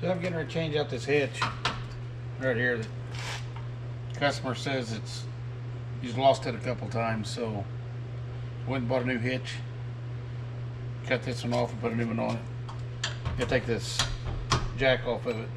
So I'm getting ready to change out this hitch right here. The customer says he's lost it a couple times, so went and bought a new hitch. Cut this one off and put a new one on it. Gotta take this jack off of it.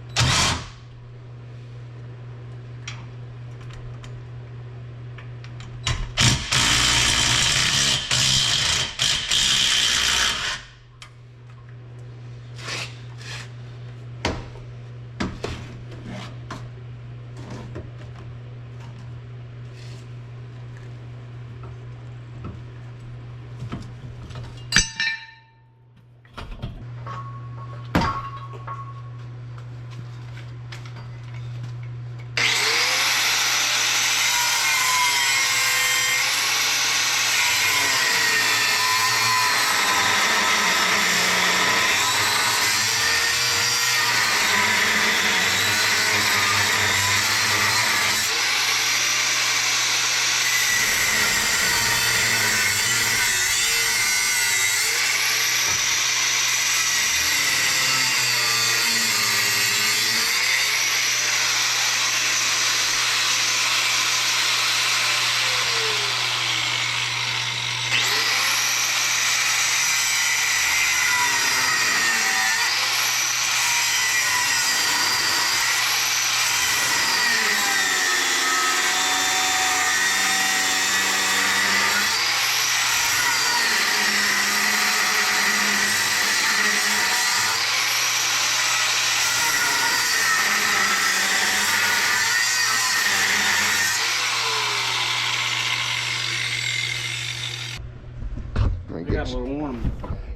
It got a little warm.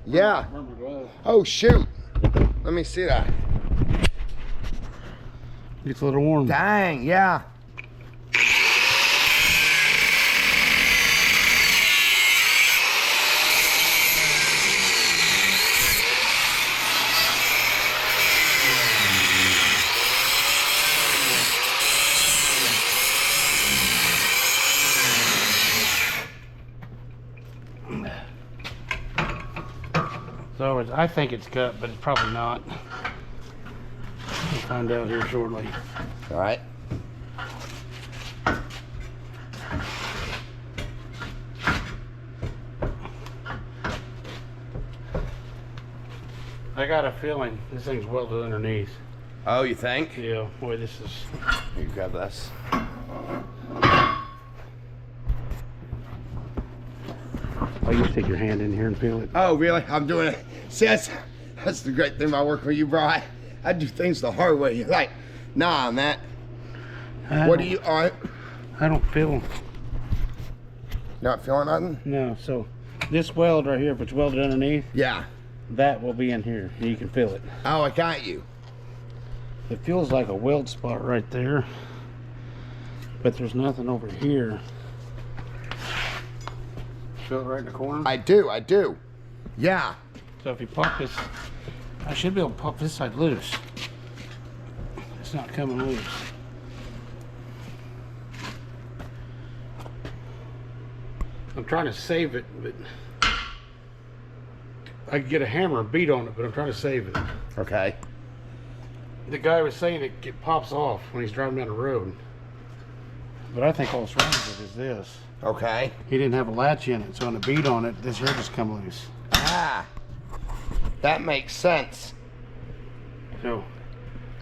Yeah. Oh shoot. Let me see that. It's a little warm. Dang, yeah. So I think it's cut, but it's probably not. We'll find out here shortly. All right. I got a feeling this thing's welded underneath. Oh, you think? Yeah, boy, this is... You grab this. Oh, you stick your hand in here and feel it. Oh, really? I'm doing it. See, that's the great thing about working with you, bro. I do things the hard way. You're like, nah, Matt. What do you, all right? I don't feel... Not feeling nothing? No, so this weld right here, if it's welded underneath, Yeah. that will be in here. And you can feel it. Oh, I got you. It feels like a weld spot right there, but there's nothing over here. Feel it right in the corner? I do. Yeah. So if you pop this, I should be able to pop this side loose. It's not coming loose. I'm trying to save it, but I could get a hammer and beat on it, but I'm trying to save it. Okay. The guy was saying it pops off when he's driving down the road. But I think all that's wrong with it is this. Okay. He didn't have a latch in it, so when I beat on it, this here just come loose. Ah. That makes sense. So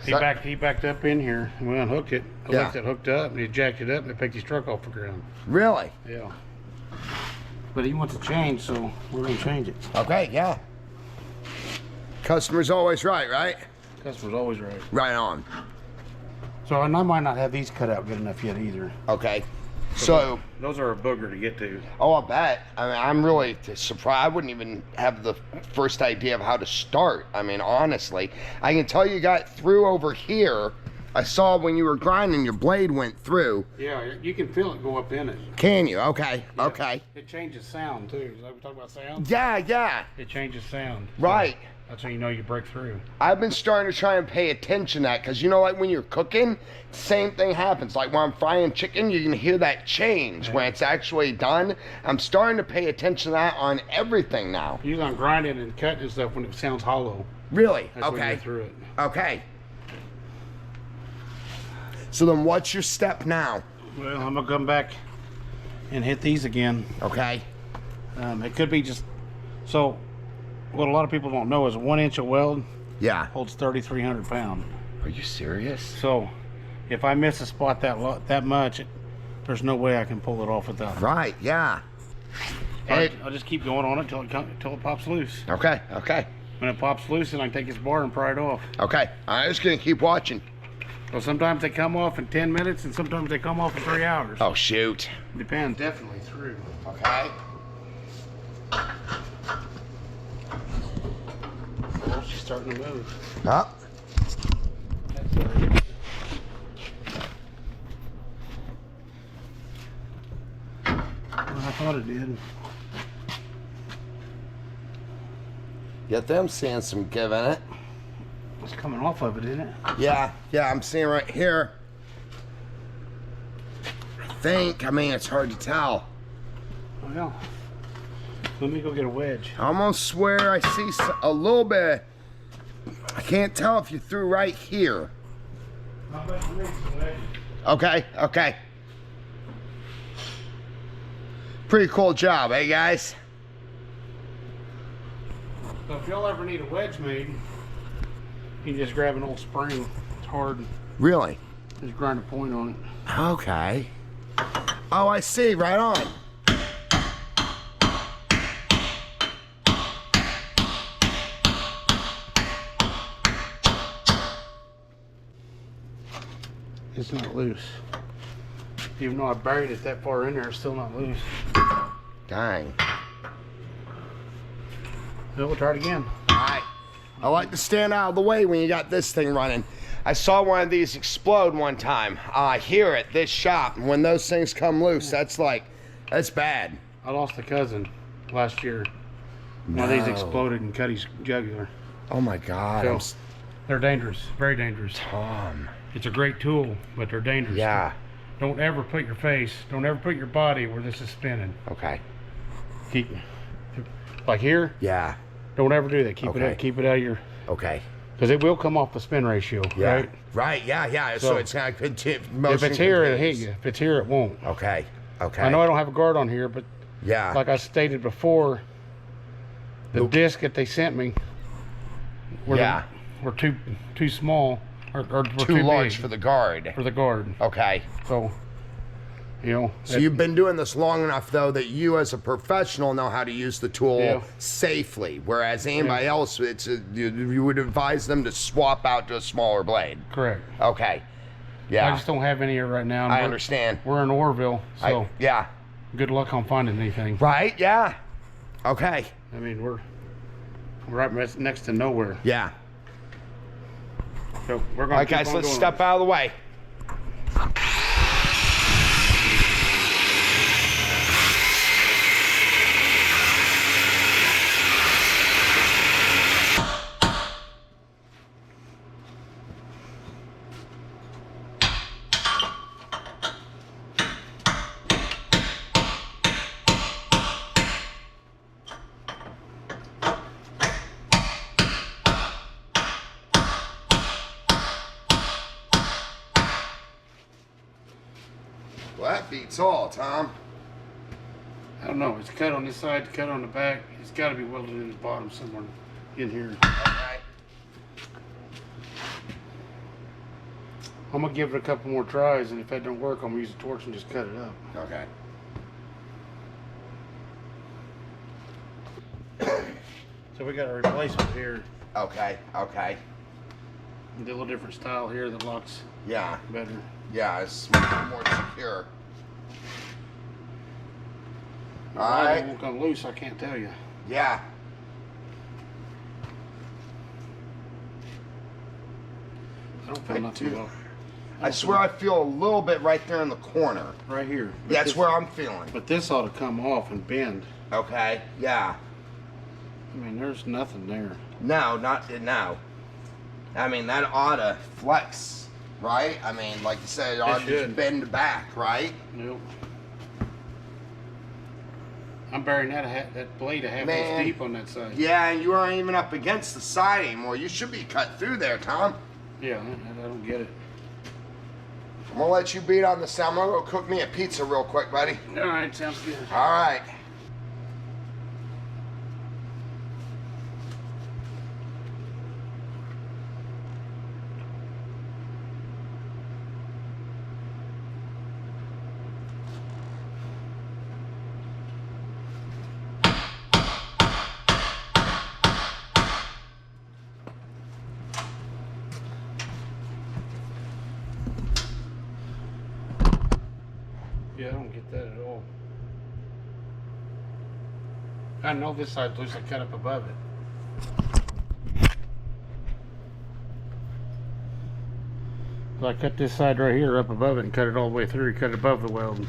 he backed up in here and we unhooked it. I left it hooked up and he jacked it up and it picked his truck off the ground. Really? Yeah. But he wants to change, so we're gonna change it. Okay, yeah. Customer's always right? Customer's always right. Right on. So, and I might not have these cut out good enough yet either. Okay. So those are a booger to get to. Oh, I bet. I mean, I'm really surprised. I wouldn't even have the first idea of how to start. I mean, honestly, I can tell you got through over here. I saw when you were grinding, your blade went through. Yeah, you can feel it go up in it. Can you? Okay, Yeah. okay. It changes sound too. Like we talk about sound? Yeah. It changes sound. Right. So that's how you know you break through. I've been starting to try and pay attention to that because, you know, like when you're cooking, same thing happens. Like when I'm frying chicken, you can hear that change when it's actually done. I'm starting to pay attention to that on everything now. Usually I'm grinding and cutting and stuff when it sounds hollow. Really? That's when Okay. you get through it. Okay. So then what's your step now? Well, I'm gonna come back and hit these again. Okay. It could be just, so what a lot of people don't know is a 1 inch of weld Yeah. holds 3,300 pounds. Are you serious? So if I miss a spot that much, there's no way I can pull it off without it. Right, yeah. I'll just keep going on it till it pops loose. Okay, okay. When it pops loose, then I can take this bar and pry it off. Okay, I'm just gonna keep watching. So sometimes they come off in 10 minutes and sometimes they come off in 3 hours. Oh, shoot. Depends. Definitely through. Okay. Oh, she's starting to move. Up. That's all right. Well, I thought it did. Get them seeing some give in it. It's coming off of it, isn't it? Yeah, I'm seeing right here. I mean, it's hard to tell. Well, let me go get a wedge. I almost swear I see a little bit. I can't tell if you threw right here. How about you make some wedges? Okay, okay. Pretty cool job, eh, guys? So if y'all ever need a wedge made, you can just grab an old spring. It's hard. Really? Just grind a point on it. Okay. Oh, I see. Right on. It's not loose. Even though I buried it that far in there, it's still not loose. Dang. So we'll try it again. All right. I like to stand out of the way when you got this thing running. I saw one of these explode one time here at this shop. And when those things come loose, that's bad. I lost a cousin last year. No. One of these exploded and cut his jugular. Oh my God. So, they're dangerous, very dangerous. Tom. It's a great tool, but they're dangerous. Yeah. Don't ever put your face, don't ever put your body where this is spinning. Okay. Keep, like here, Yeah. don't ever do that. Keep Okay. keep it out of your, Okay. because it will come off the spin ratio, Yeah. right? Right. Yeah. So it's not If it's here, it'll hit you. If it's here, it won't. Okay. Okay. I know I don't have a guard on here, but Yeah. like I stated before, the disc that they sent me were, were too small or were too large big for the guard. for the guard. Okay. So, you know. So you've been doing this long enough, though, that you as a professional know how to use the tool safely, whereas anybody else, you would advise them to swap out to a smaller blade. Correct. Okay. Yeah. I just don't have any here right now. I understand. We're in Orville, so yeah. good luck on finding anything. Right? Yeah. Okay. I mean, we're right next to nowhere. Yeah. So we're going. All right, guys, let's step out of the way. Well, that beats all, Tom. I don't know. It's cut on this side, cut on the back. It's got to be welded in the bottom somewhere in here. Okay. I'm gonna give it a couple more tries, and if that don't work, I'm gonna use a torch and just cut it up. Okay. So we got a replacement here. Okay. Okay. A little different style here that locks Yeah. better. Yeah, it's more secure. All All right. It won't come loose. I can't tell you. Yeah. I don't feel not too well. I swear I feel a little bit right there in the corner. Right here. That's where I'm feeling. But this ought to come off and bend. Okay. Yeah. I mean, there's nothing there. No, not now. I mean, that ought to flex, right? I mean, like you said, it ought to should. bend back, right? Nope. I'm burying that blade a half Man. inch deep on that side. Yeah, and you aren't even up against the side anymore. You should be cut through there, Tom. Yeah, I don't get it. I'm gonna let you beat on the sound. I'm gonna go cook me a pizza real quick, buddy. All right, sounds good. All right. Yeah, I don't get that at all. I know this side's loose. I cut up above it. So I cut this side right here up above it and cut it all the way through. Cut it above the weld.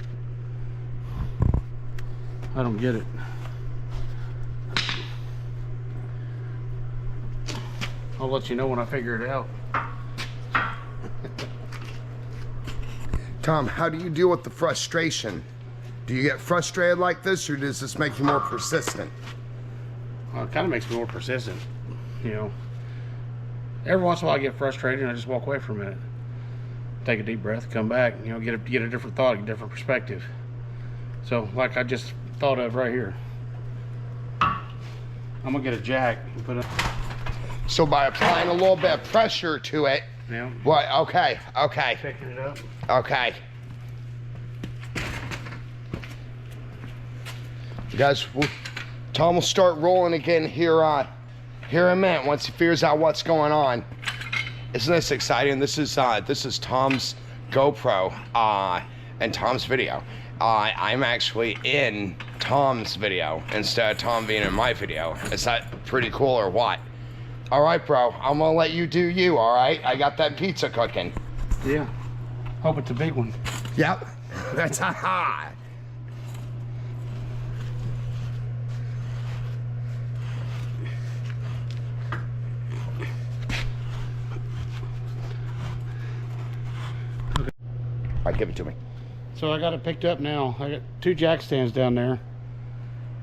I don't get it. I'll let you know when I figure it out. Tom, how do you deal with the frustration? Do you get frustrated like this, or does this make you more persistent? Well, it kind of makes me more persistent. You know, every once in a while I get frustrated and I just walk away for a minute. Take a deep breath, come back, you know, get a different thought, a different perspective. So, like I just thought of right here. I'm gonna get a jack and put it. So by applying a little bit of pressure to it. Yeah. What? Okay. Okay. Picking it up. Okay. You guys, Tom will start rolling again here in a minute once he figures out what's going on. Isn't this exciting? This is Tom's GoPro and Tom's video. I'm actually in Tom's video instead of Tom being in my video. Is that pretty cool or what? All right, bro. I'm gonna let you do you. All right. I got that pizza cooking. Yeah. Hope it's a big one. Yep. That's ha. All right, give it to me. So I got it picked up now. I got 2 jack stands down there.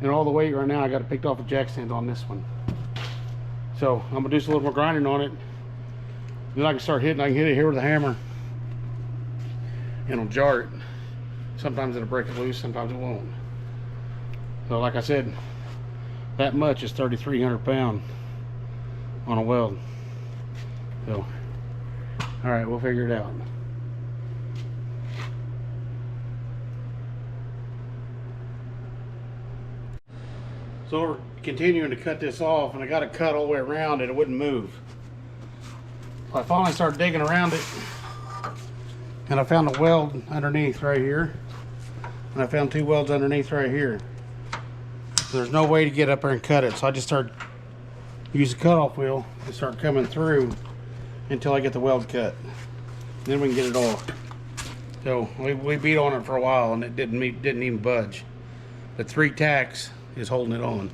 And all the weight right now, I got it picked off the jack stand on this one. So I'm gonna do some little more grinding on it. Then I can start hitting. I can hit it here with a hammer. And it'll jar it. Sometimes it'll break it loose, sometimes it won't. So like I said, that much is 3,300 pounds on a weld. So, all right, we'll figure it out. So we're continuing to cut this off, and I got it cut all the way around and it wouldn't move. So I finally started digging around it, and I found a weld underneath right here, and I found 2 welds underneath right here. So there's no way to get up there and cut it, so I just started use the cutoff wheel and start coming through until I get the weld cut. Then we can get it off. So we beat on it for a while and it didn't even budge. The 3 tacks is holding it on.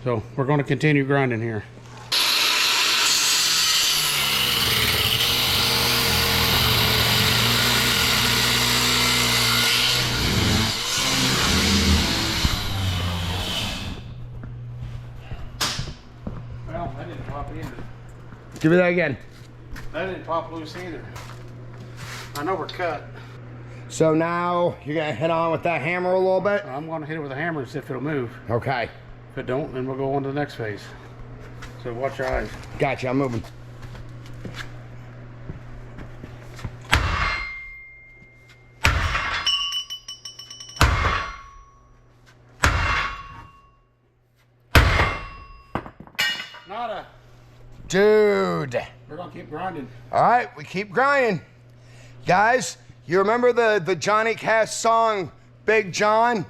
So we're going to continue grinding here. Well, that didn't pop either. Give me that again. That didn't pop loose either. I know we're cut. So now you're gonna hit on with that hammer a little bit? I'm going to hit it with a hammer and see if it'll move. Okay. If it don't, then we'll go on to the next phase. So watch your eyes. Gotcha, I'm moving. Nada. Dude. We're gonna keep grinding. All right, we keep grinding. Guys, you remember the Johnny Cash song, Big John?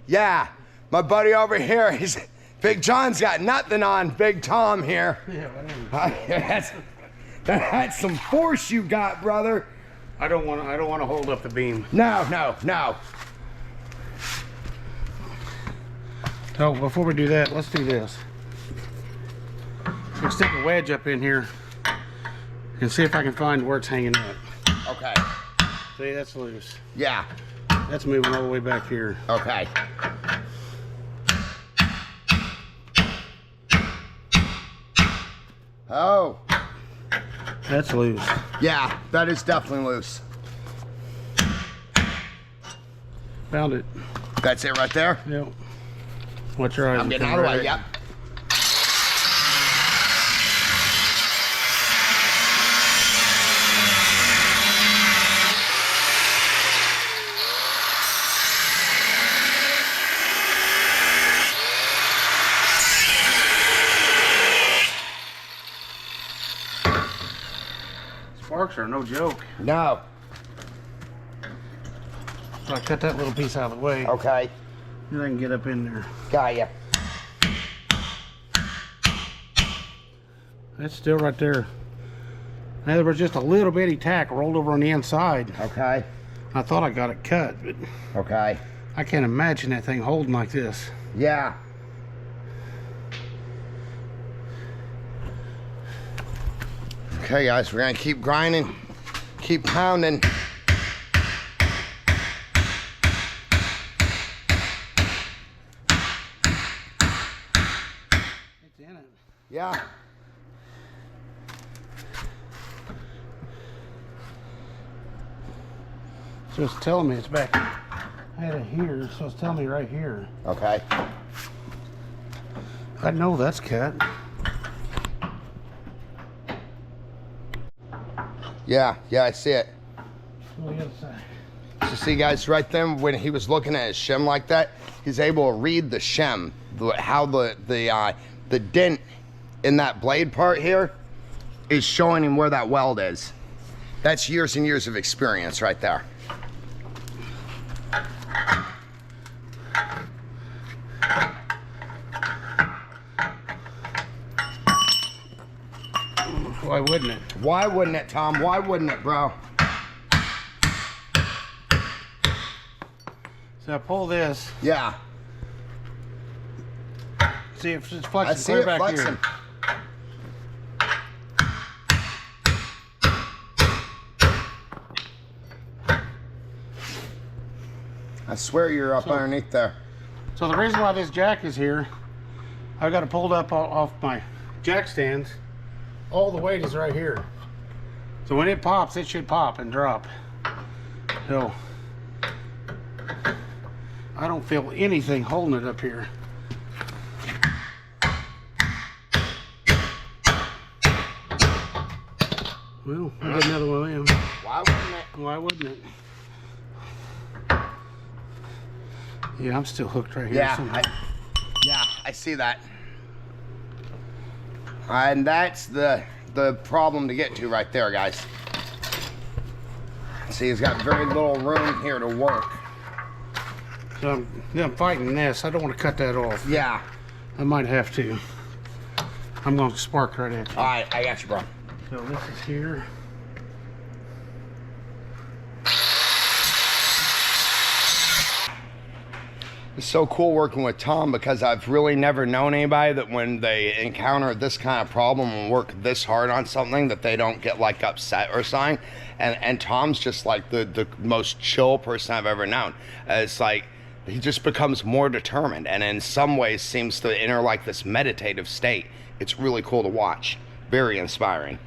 Yeah, my buddy over here, Big John's got nothing on Big Tom here. Yeah, that's some force you got, brother. I don't want to hold up the beam. No, no, no. So before we do that, let's do this. We'll stick a wedge up in here and see if I can find where it's hanging up. Okay. See, that's loose. Yeah. That's moving all the way back here. Okay. Oh. That's loose. Yeah, that is definitely loose. Found it. That's it right there? Yep. Watch your eyes. I'm getting out of the way, yep. Sparks are no joke. No. So I cut that little piece out of the way. Okay. And I can get up in there. Got ya. That's still right there. Now there was just a little bitty tack rolled over on the inside. Okay. I thought I got it cut, but Okay. I can't imagine that thing holding like this. Yeah. Okay, guys, we're gonna keep grinding, keep pounding. It's in it. Yeah. So it's telling me it's back. I had it here, so it's telling me right here. Okay. I know that's cut. Yeah, I see it. Go to the other side. So see, guys, right then when he was looking at his shim like that, he's able to read the shim, how the dent in that blade part here is showing him where that weld is. That's years and years of experience right there. Why wouldn't it? Why wouldn't it, Tom? Why wouldn't it, bro? So I pull this. Yeah. See if it's I flexing see clear it back flexing. here. I swear you're up underneath there. So the reason why this jack is here, I got it pulled up off my jack stands. All the weight is right here. So when it pops, it should pop and drop. So I don't feel anything holding it up here. Well, I'll get another one of them. Why wouldn't it? Why wouldn't it? Yeah, I'm still hooked right here. Yeah, I see that. And that's the problem to get to right there, guys. See, he's got very little room here to work. So I'm fighting this. I don't want to cut that off. Yeah. I might have to. I'm going to spark right at you. All right, I got you, bro. So this is here. It's so cool working with Tom because I've really never known anybody that when they encounter this kind of problem and work this hard on something that they don't get like upset or something. And Tom's just like the most chill person I've ever known. It's like he just becomes more determined and in some ways seems to enter like this meditative state. It's really cool to watch. Very inspiring.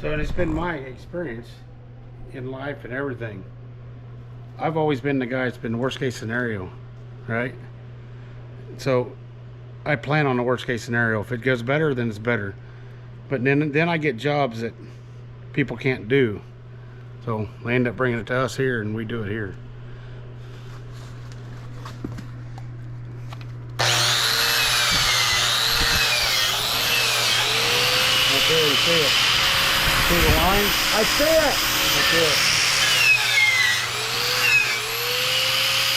So it's been my experience in life and everything. I've always been the guy that's been the worst case scenario. Right? So I plan on the worst case scenario. If it goes better, then it's better. But then I get jobs that people can't do. So they end up bringing it to us here and we do it here. Okay, you see it. See the line? I see it. That's it.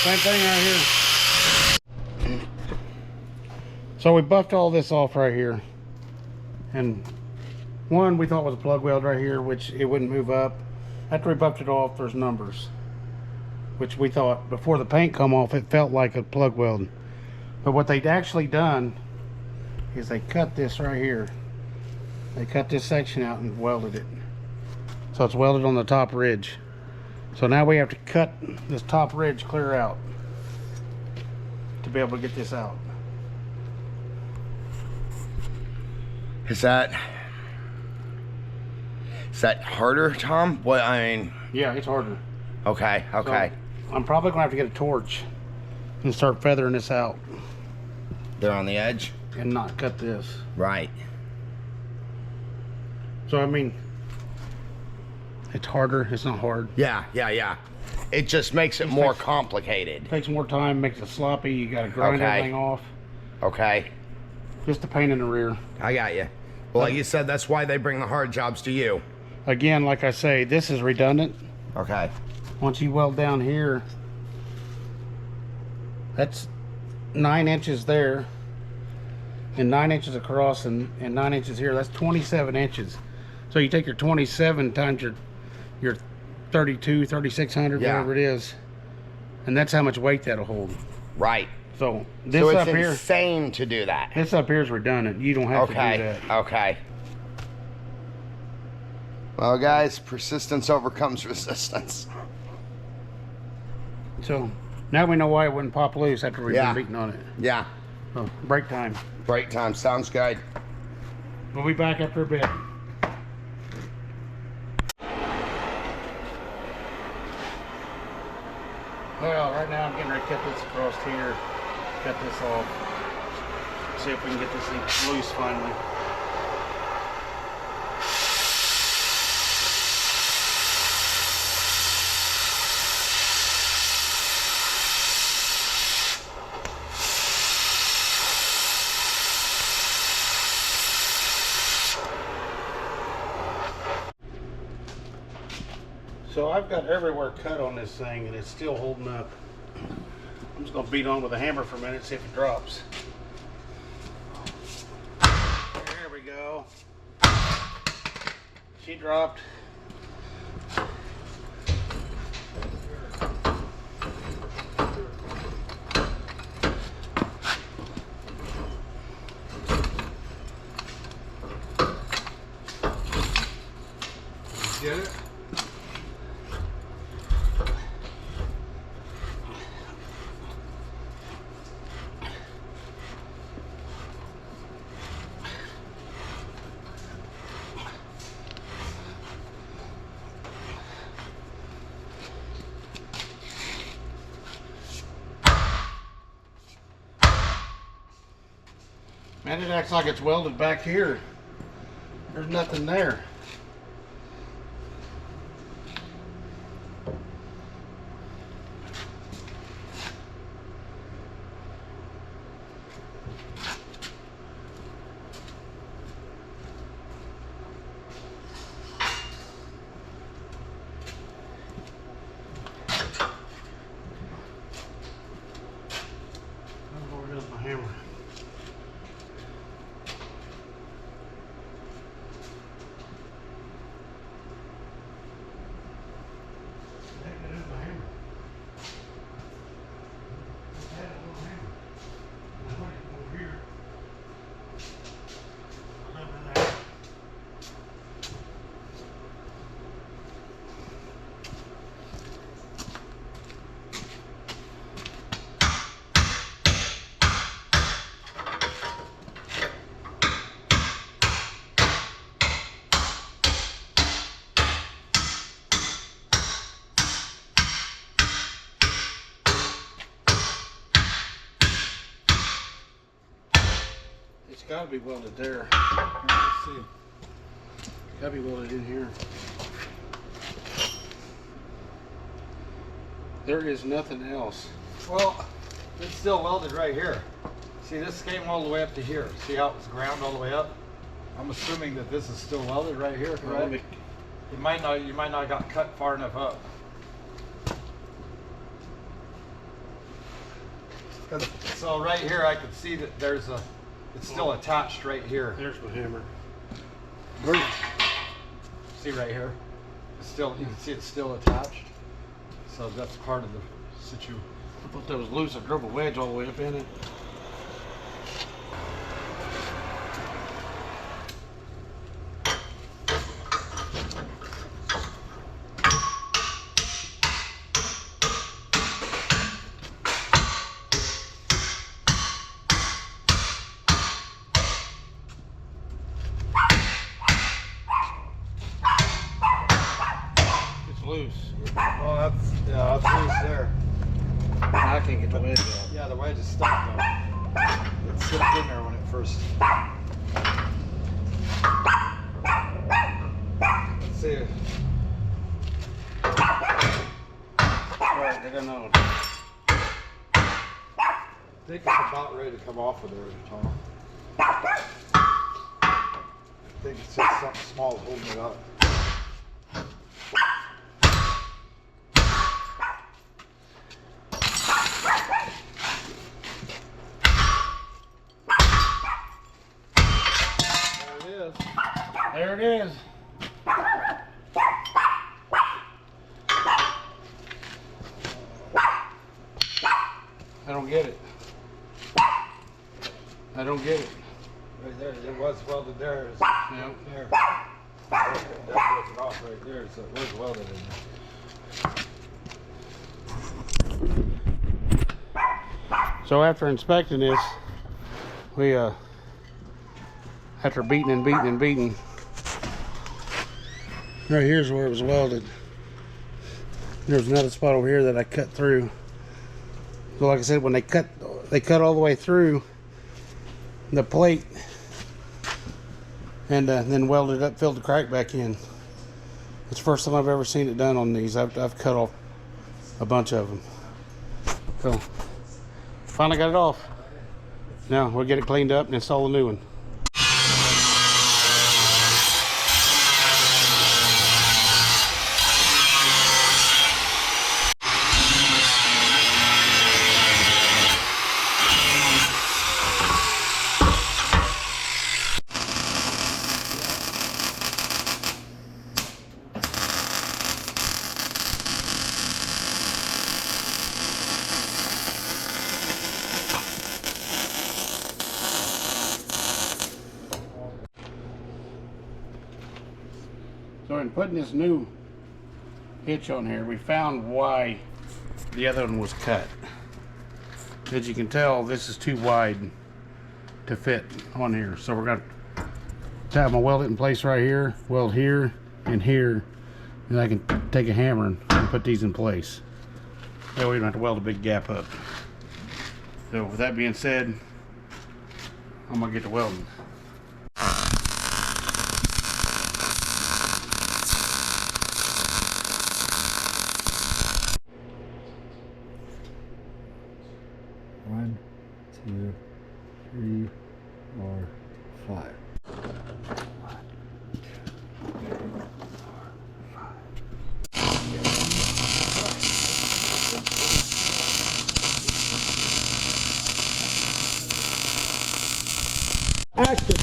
Same thing right here. So we buffed all this off right here, and one we thought was a plug weld right here, which it wouldn't move up. After we buffed it off, there's numbers, which we thought before the paint come off it felt like a plug weld. But what they'd actually done is they cut this right here. They cut this section out and welded it, so it's welded on the top ridge. So now we have to cut this top ridge clear out to be able to get this out. Is that harder, Tom? What I mean? Yeah, it's harder. Okay. So I'm probably gonna have to get a torch and start feathering this out They're on the edge? and not cut this. Right. So I mean, it's harder. It's not hard. Yeah. It just makes it more complicated. Takes more time, makes it sloppy. You gotta grind everything off. Okay. Just a pain in the rear. I got you. Well, like you said, that's why they bring the hard jobs to you. Again, like I say, this is redundant. Okay. Once you weld down here, that's 9 inches there, and 9 inches across, and 9 inches here. That's 27 inches. So you take your 27 times your 32, 3600, whatever it is, and that's how much weight that'll hold. Right. So this it's up here, insane to do that. this up here is redundant. You don't have to do that. Okay. Well, guys, persistence overcomes resistance. So now we know why it wouldn't pop loose after we've been beating on it. Yeah. So break time. Break time. Sounds good. We'll be back after a bit. Well, right now I'm getting ready to cut this across here. Cut this off. See if we can get this thing loose finally. So I've got everywhere cut on this thing and it's still holding up. I'm just gonna beat on with a hammer for a minute, see if it drops. There we go. She dropped. Get it? Man, it acts like it's welded back here. There's nothing there. Oh, where's my hammer? It's got to be welded there. Let's see. Got to be welded in here. There is nothing else. Well, it's still welded right here. See, this came all the way up to here. See how it's ground all the way up? I'm assuming that this is still welded right here, correct? You might not have got cut far enough up. So right here, I could see that it's still attached right here. There's my hammer. See right here? It's still, you can see it's still attached. So that's part of the situation. I thought that was loose. I drove a wedge all the way up in it. It's loose. Well, that's loose there. can't get the wedge out. Yeah, the wedge is stuck though. It slipped in there when it first. Let's see. Alright, I don't know. I think it's about ready to come off of there, Tom. I think it's just something small holding it up. There it is. I don't get it. I don't get it. Right there, it was welded there. It's Yeah. there. That broke it off right there, so it was welded in there. So after inspecting this, we after beating and beating and beating, right here's where it was welded. There's another spot over here that I cut through. So like I said, when they cut all the way through the plate and then welded up, filled the crack back in. It's the first time I've ever seen it done on these. I've cut off a bunch of them. So finally got it off. Now we'll get it cleaned up and install a new one. So in putting this new hitch on here, we found why the other one was cut. As you can tell, this is too wide to fit on here. So we're gonna have my weld it in place right here, weld here and here, and I can take a hammer and put these in place. That way we don't have to weld a big gap up. So with that being said, I'm gonna get to welding. One, two, three, four, five. Action!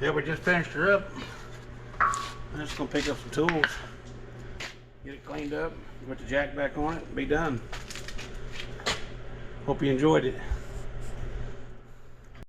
Yeah, we just finished her up. I'm just gonna pick up some tools, get it cleaned up, put the jack back on it, and be done. Hope you enjoyed it.